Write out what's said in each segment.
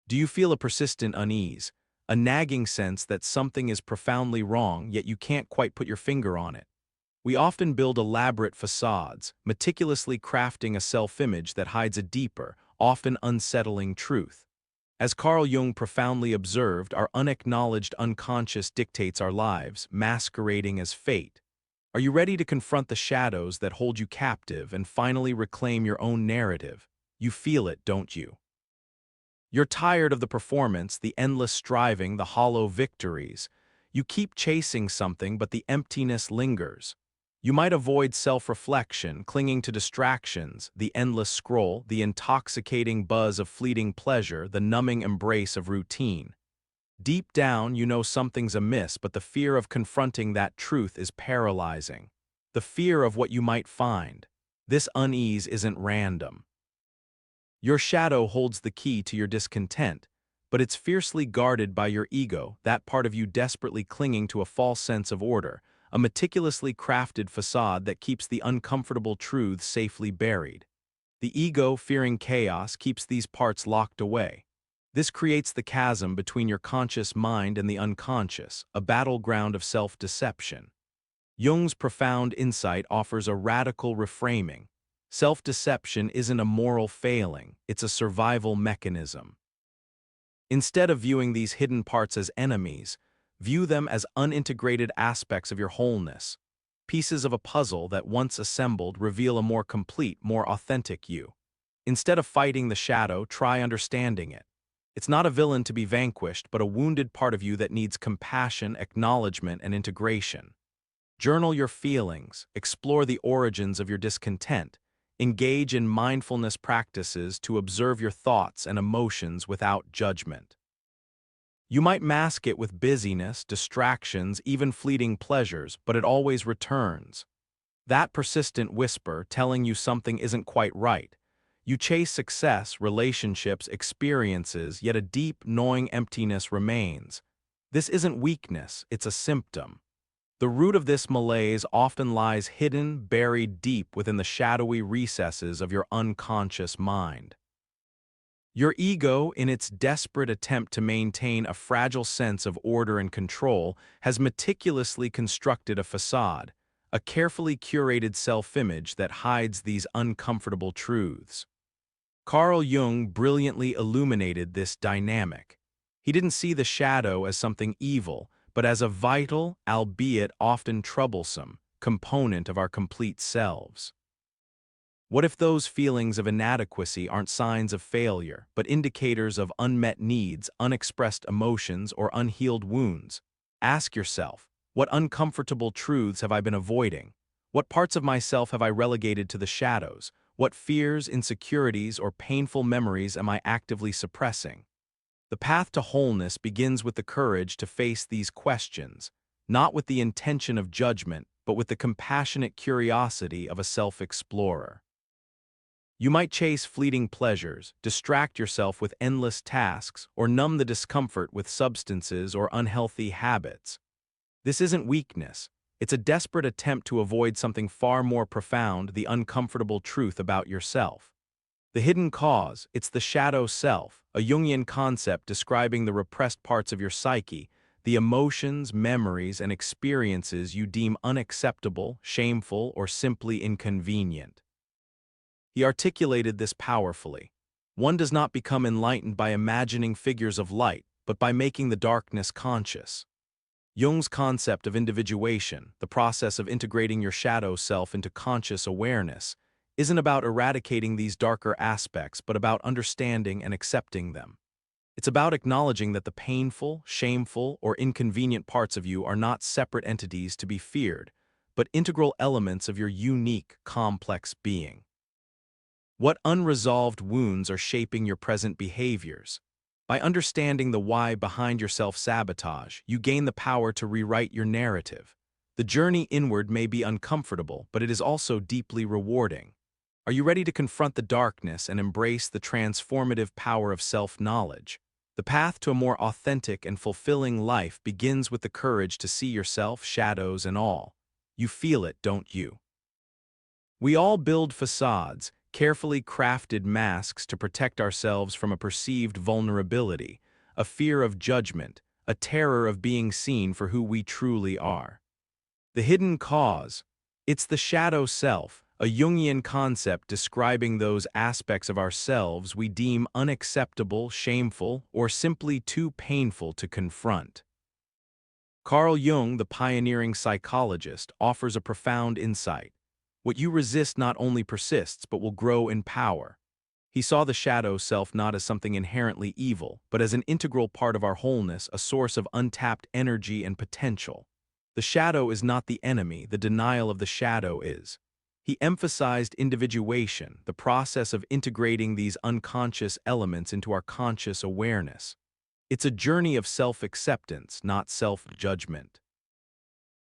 Do you feel a persistent unease, a nagging sense that something is profoundly wrong yet you can't quite put your finger on it? We often build elaborate facades, meticulously crafting a self-image that hides a deeper, often unsettling truth. As Carl Jung profoundly observed, our unacknowledged unconscious dictates our lives, masquerading as fate. Are you ready to confront the shadows that hold you captive and finally reclaim your own narrative? You feel it, don't you? You're tired of the performance, the endless striving, the hollow victories. You keep chasing something, but the emptiness lingers. You might avoid self-reflection, clinging to distractions, the endless scroll, the intoxicating buzz of fleeting pleasure, the numbing embrace of routine. Deep down, you know something's amiss, but the fear of confronting that truth is paralyzing. The fear of what you might find. This unease isn't random. Your shadow holds the key to your discontent, but it's fiercely guarded by your ego, that part of you desperately clinging to a false sense of order, a meticulously crafted facade that keeps the uncomfortable truths safely buried. The ego, fearing chaos, keeps these parts locked away. This creates the chasm between your conscious mind and the unconscious, a battleground of self-deception. Jung's profound insight offers a radical reframing. Self-deception isn't a moral failing, it's a survival mechanism. Instead of viewing these hidden parts as enemies, view them as unintegrated aspects of your wholeness. Pieces of a puzzle that once assembled reveal a more complete, more authentic you. Instead of fighting the shadow, try understanding it. It's not a villain to be vanquished, but a wounded part of you that needs compassion, acknowledgement, and integration. Journal your feelings, explore the origins of your discontent, engage in mindfulness practices to observe your thoughts and emotions without judgment. You might mask it with busyness, distractions, even fleeting pleasures, but it always returns. That persistent whisper telling you something isn't quite right. You chase success, relationships, experiences, yet a deep, gnawing emptiness remains. This isn't weakness, it's a symptom. The root of this malaise often lies hidden, buried deep within the shadowy recesses of your unconscious mind. Your ego, in its desperate attempt to maintain a fragile sense of order and control, has meticulously constructed a facade, a carefully curated self-image that hides these uncomfortable truths. Carl Jung brilliantly illuminated this dynamic. He didn't see the shadow as something evil, but as a vital, albeit often troublesome, component of our complete selves. What if those feelings of inadequacy aren't signs of failure, but indicators of unmet needs, unexpressed emotions, or unhealed wounds? Ask yourself, what uncomfortable truths have I been avoiding? What parts of myself have I relegated to the shadows? What fears, insecurities, or painful memories am I actively suppressing? The path to wholeness begins with the courage to face these questions, not with the intention of judgment, but with the compassionate curiosity of a self-explorer. You might chase fleeting pleasures, distract yourself with endless tasks, or numb the discomfort with substances or unhealthy habits. This isn't weakness. It's a desperate attempt to avoid something far more profound, the uncomfortable truth about yourself. The hidden cause, it's the shadow self, a Jungian concept describing the repressed parts of your psyche, the emotions, memories, and experiences you deem unacceptable, shameful, or simply inconvenient. He articulated this powerfully. One does not become enlightened by imagining figures of light, but by making the darkness conscious. Jung's concept of individuation, the process of integrating your shadow self into conscious awareness, isn't about eradicating these darker aspects, but about understanding and accepting them. It's about acknowledging that the painful, shameful, or inconvenient parts of you are not separate entities to be feared, but integral elements of your unique, complex being. What unresolved wounds are shaping your present behaviors? By understanding the why behind your self-sabotage, you gain the power to rewrite your narrative. The journey inward may be uncomfortable, but it is also deeply rewarding. Are you ready to confront the darkness and embrace the transformative power of self-knowledge? The path to a more authentic and fulfilling life begins with the courage to see yourself, shadows and all. You feel it, don't you? We all build facades, carefully crafted masks to protect ourselves from a perceived vulnerability, a fear of judgment, a terror of being seen for who we truly are. The hidden cause. It's the shadow self, a Jungian concept describing those aspects of ourselves we deem unacceptable, shameful, or simply too painful to confront. Carl Jung, the pioneering psychologist, offers a profound insight. What you resist not only persists but will grow in power. He saw the shadow self not as something inherently evil, but as an integral part of our wholeness, a source of untapped energy and potential. The shadow is not the enemy, the denial of the shadow is. He emphasized individuation, the process of integrating these unconscious elements into our conscious awareness. It's a journey of self-acceptance, not self-judgment.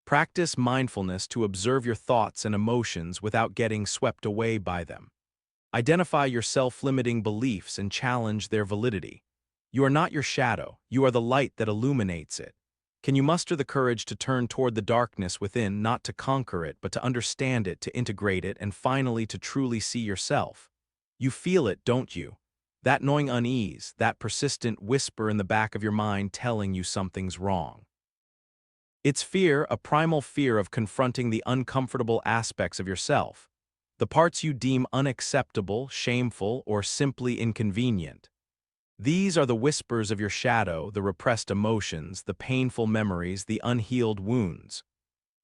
Practice mindfulness to observe your thoughts and emotions without getting swept away by them. Identify your self-limiting beliefs and challenge their validity. You are not your shadow, you are the light that illuminates it. Can you muster the courage to turn toward the darkness within, not to conquer it, but to understand it, to integrate it, and finally to truly see yourself? You feel it, don't you? That gnawing unease, that persistent whisper in the back of your mind telling you something's wrong. It's fear, a primal fear of confronting the uncomfortable aspects of yourself, the parts you deem unacceptable, shameful, or simply inconvenient. These are the whispers of your shadow, the repressed emotions, the painful memories, the unhealed wounds.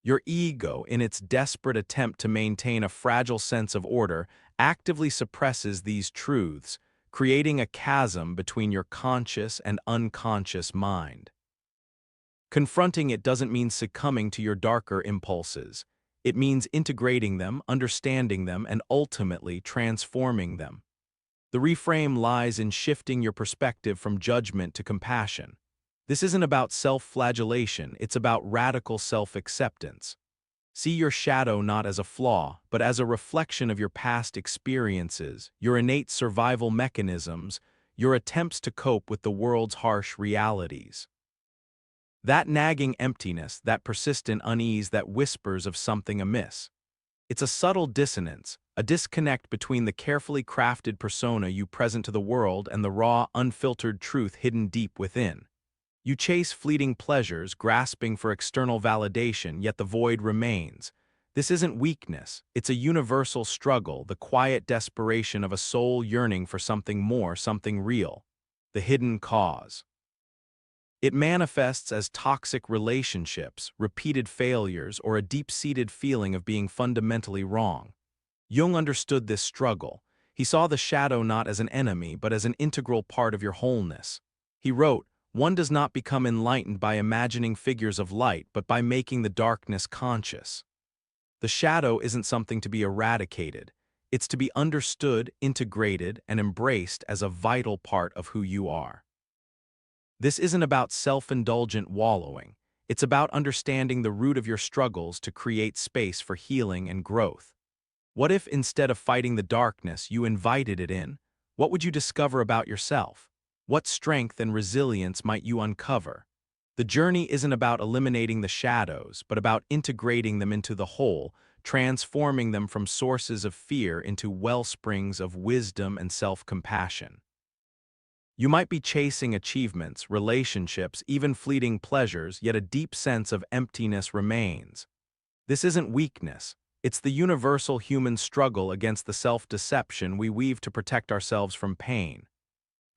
Your ego, in its desperate attempt to maintain a fragile sense of order, actively suppresses these truths, creating a chasm between your conscious and unconscious mind. Confronting it doesn't mean succumbing to your darker impulses. It means integrating them, understanding them, and ultimately transforming them. The reframe lies in shifting your perspective from judgment to compassion. This isn't about self-flagellation, it's about radical self-acceptance. See your shadow not as a flaw, but as a reflection of your past experiences, your innate survival mechanisms, your attempts to cope with the world's harsh realities. That nagging emptiness, that persistent unease that whispers of something amiss. It's a subtle dissonance, a disconnect between the carefully crafted persona you present to the world and the raw, unfiltered truth hidden deep within. You chase fleeting pleasures, grasping for external validation, yet the void remains. This isn't weakness, it's a universal struggle, the quiet desperation of a soul yearning for something more, something real. The hidden cause. It manifests as toxic relationships, repeated failures, or a deep-seated feeling of being fundamentally wrong. Jung understood this struggle. He saw the shadow not as an enemy, but as an integral part of your wholeness. He wrote, "One does not become enlightened by imagining figures of light, but by making the darkness conscious." The shadow isn't something to be eradicated. It's to be understood, integrated, and embraced as a vital part of who you are. This isn't about self-indulgent wallowing. It's about understanding the root of your struggles to create space for healing and growth. What if, instead of fighting the darkness, you invited it in? What would you discover about yourself? What strength and resilience might you uncover? The journey isn't about eliminating the shadows, but about integrating them into the whole, transforming them from sources of fear into wellsprings of wisdom and self-compassion. You might be chasing achievements, relationships, even fleeting pleasures, yet a deep sense of emptiness remains. This isn't weakness. It's the universal human struggle against the self-deception we weave to protect ourselves from pain.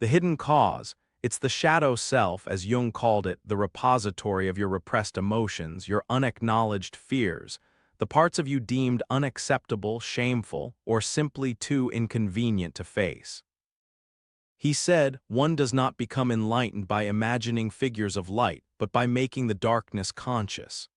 The hidden cause. It's the shadow self, as Jung called it, the repository of your repressed emotions, your unacknowledged fears, the parts of you deemed unacceptable, shameful, or simply too inconvenient to face. He said, "One does not become enlightened by imagining figures of light, but by making the darkness conscious."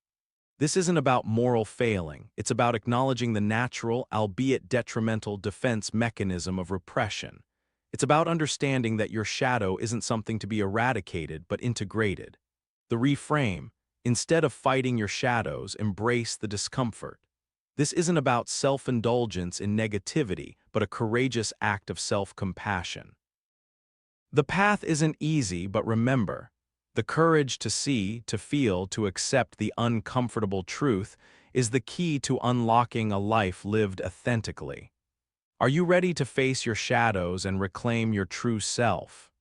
This isn't about moral failing, it's about acknowledging the natural, albeit detrimental, defense mechanism of repression. It's about understanding that your shadow isn't something to be eradicated, but integrated. The reframe: instead of fighting your shadows, embrace the discomfort. This isn't about self-indulgence in negativity, but a courageous act of self-compassion. The path isn't easy, but remember, the courage to see, to feel, to accept the uncomfortable truth is the key to unlocking a life lived authentically. Are you ready to face your shadows and reclaim your true self?